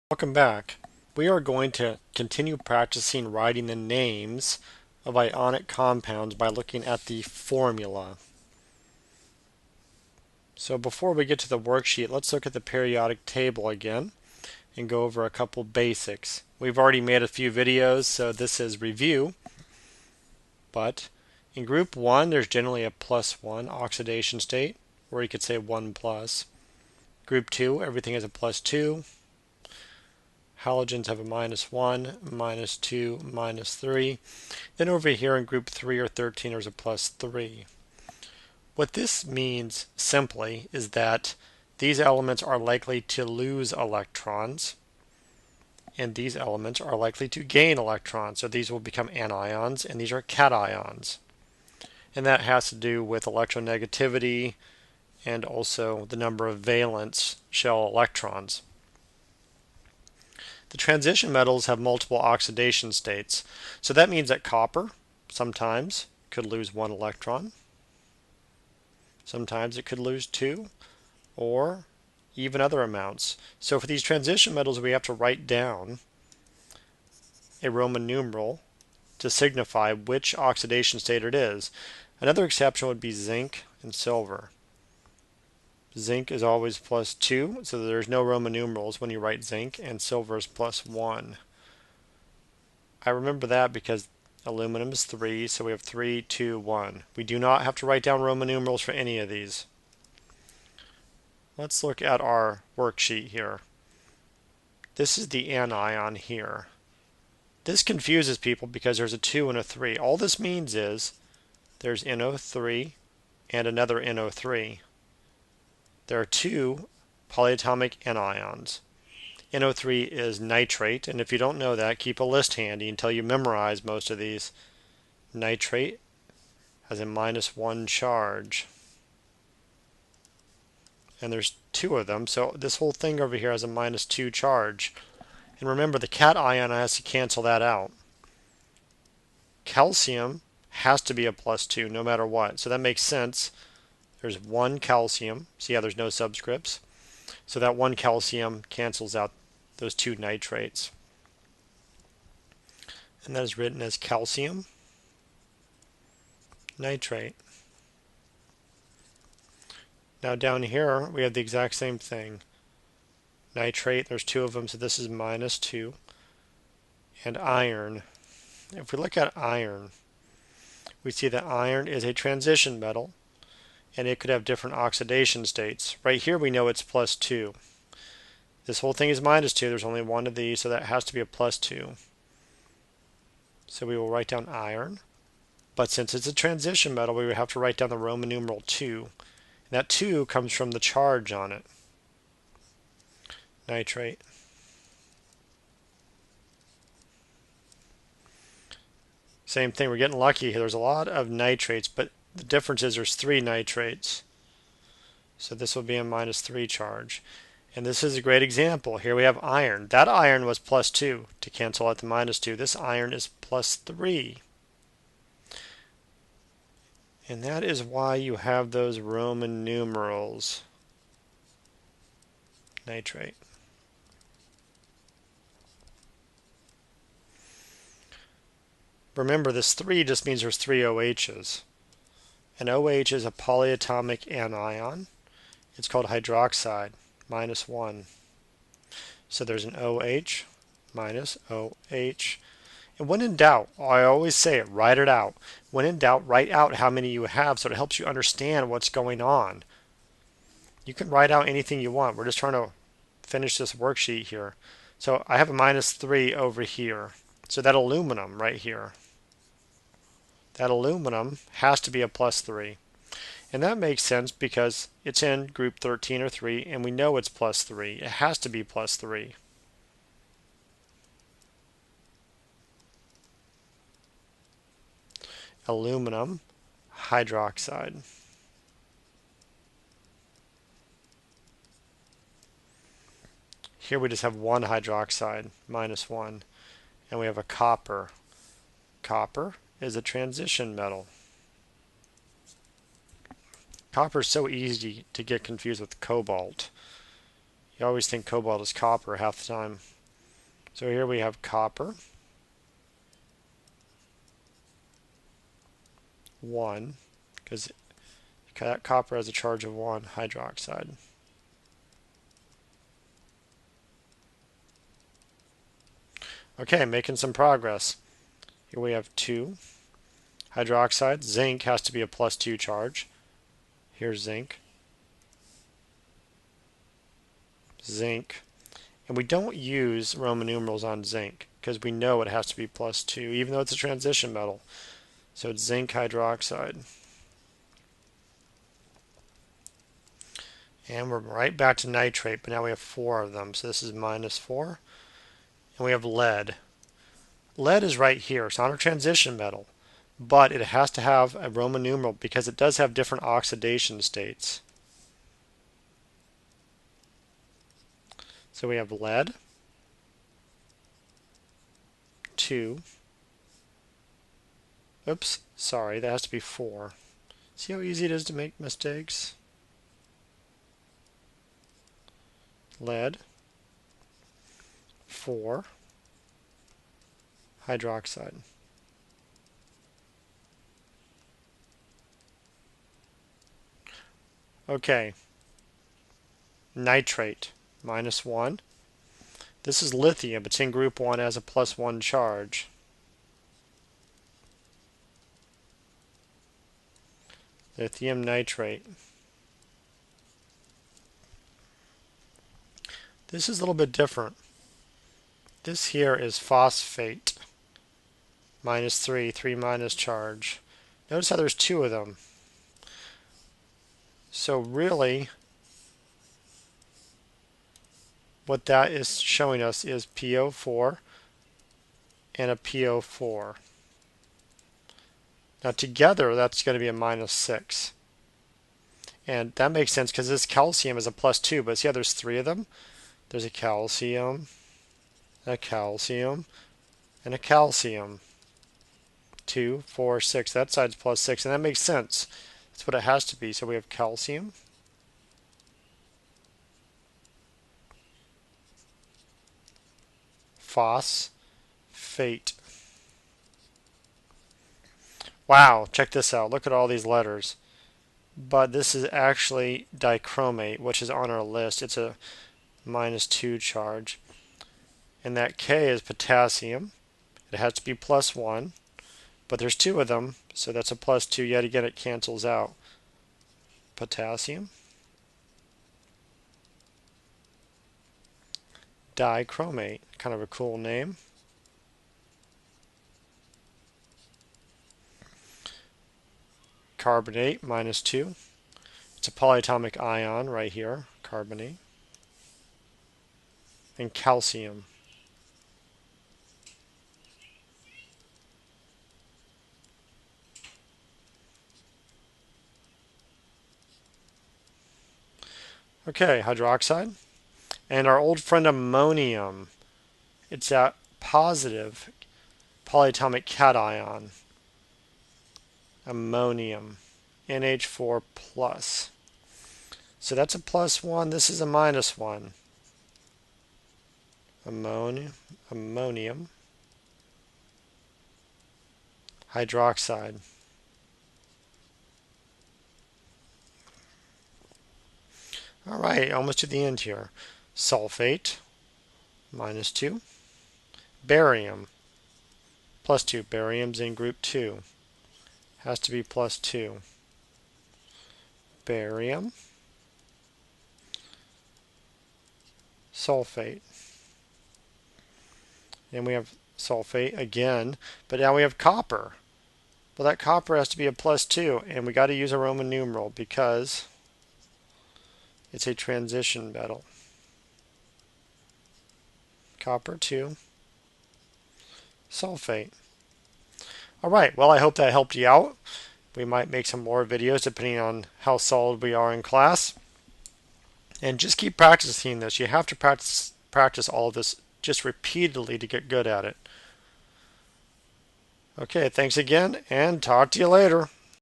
Welcome back. We are going to continue practicing writing the names of ionic compounds by looking at the formula. So before we get to the worksheet, let's look at the periodic table again and go over a couple basics. We've already made a few videos, so this is review, but in group 1 there's generally a +1 oxidation state, or you could say 1 plus. Group 2, everything is a +2. Halogens have a -1, -2, -3. Then over here in group 3 or 13 there's a +3. What this means simply is that these elements are likely to lose electrons and these elements are likely to gain electrons. So these will become anions and these are cations. And that has to do with electronegativity and also the number of valence shell electrons. The transition metals have multiple oxidation states. So that means that copper sometimes could lose 1 electron. Sometimes it could lose 2 or even other amounts. So for these transition metals we have to write down a Roman numeral to signify which oxidation state it is. Another exception would be zinc and silver. Zinc is always +2, so there's no Roman numerals when you write zinc, and silver is +1. I remember that because aluminum is 3, so we have 3, 2, 1. We do not have to write down Roman numerals for any of these. Let's look at our worksheet here. This is the anion here. This confuses people because there's a 2 and a 3. All this means is there's NO3 and another NO3. There are 2 polyatomic anions. NO3 is nitrate, and if you don't know that, keep a list handy until you memorize most of these. Nitrate has a -1 charge. And there's 2 of them, so this whole thing over here has a -2 charge. And remember, the cation has to cancel that out. Calcium has to be a +2 no matter what, so that makes sense. There's 1 calcium. See how there's no subscripts? So that 1 calcium cancels out those 2 nitrates. And that is written as calcium nitrate. Now down here we have the exact same thing. Nitrate, there's 2 of them, so this is -2. And iron. If we look at iron, we see that iron is a transition metal and it could have different oxidation states. Right here we know it's +2. This whole thing is -2. There's only 1 of these, so that has to be a +2. So we will write down iron. But since it's a transition metal, we would have to write down the Roman numeral 2. And that 2 comes from the charge on it. Nitrate. Same thing, we're getting lucky here. There's a lot of nitrates, but the difference is there's 3 nitrates. So this will be a -3 charge. And this is a great example. Here we have iron. That iron was +2 to cancel out the -2. This iron is +3. And that is why you have those Roman numerals. Nitrate. Remember, this 3 just means there's 3 OHs. An OH is a polyatomic anion. It's called hydroxide, -1. So there's an OH minus OH. And when in doubt, I always say it, write it out. When in doubt, write out how many you have so it helps you understand what's going on. You can write out anything you want. We're just trying to finish this worksheet here. So I have a -3 over here. So that aluminum right here, that aluminum has to be a +3. And that makes sense because it's in group 13 or 3 and we know it's +3. It has to be +3. Aluminum hydroxide. Here we just have 1 hydroxide, -1. And we have a copper. Copper is a transition metal. Copper is so easy to get confused with cobalt. You always think cobalt is copper half the time. So here we have copper, 1, because that copper has a charge of 1, hydroxide. Okay, making some progress. Here we have 2 hydroxide. Zinc has to be a +2 charge. Here's zinc. Zinc. And we don't use Roman numerals on zinc because we know it has to be +2, even though it's a transition metal. So it's zinc hydroxide. And we're right back to nitrate, but now we have 4 of them. So this is -4. And we have lead. Lead is right here. It's not a transition metal, but it has to have a Roman numeral because it does have different oxidation states. So we have lead, 2. Oops, sorry, that has to be 4. See how easy it is to make mistakes? Lead, 4, hydroxide. Okay, nitrate, -1. This is lithium. It's in group 1 as a +1 charge. Lithium nitrate. This is a little bit different. This here is phosphate, -3, 3- charge. Notice how there's 2 of them. So really, what that is showing us is PO4 and a PO4. Now together, that's going to be a -6. And that makes sense because this calcium is a +2, but see how there's 3 of them? There's a calcium, and a calcium. 2, 4, 6. That side's +6, and that makes sense. That's what it has to be. So we have calcium, phosphate. Wow, check this out. Look at all these letters. But this is actually dichromate, which is on our list. It's a -2 charge. And that K is potassium. It has to be +1. But there's 2 of them, so that's a +2. Yet again, it cancels out. Potassium, dichromate, kind of a cool name. Carbonate, -2. It's a polyatomic ion right here, carbonate. And calcium. Okay, hydroxide. And our old friend ammonium. It's a positive polyatomic cation. Ammonium. NH4 plus. So that's a +1. This is a -1. Ammonium. Hydroxide. All right, almost to the end here. Sulfate, -2. Barium, +2. Barium's in group 2. Has to be +2. Barium, sulfate. And we have sulfate again, but now we have copper. Well, that copper has to be a +2, and we got to use a Roman numeral because it's a transition metal. Copper 2, sulfate. All right, well, I hope that helped you out. We might make some more videos depending on how solid we are in class. And just keep practicing this. You have to practice all of this just repeatedly to get good at it. Okay, thanks again, and talk to you later.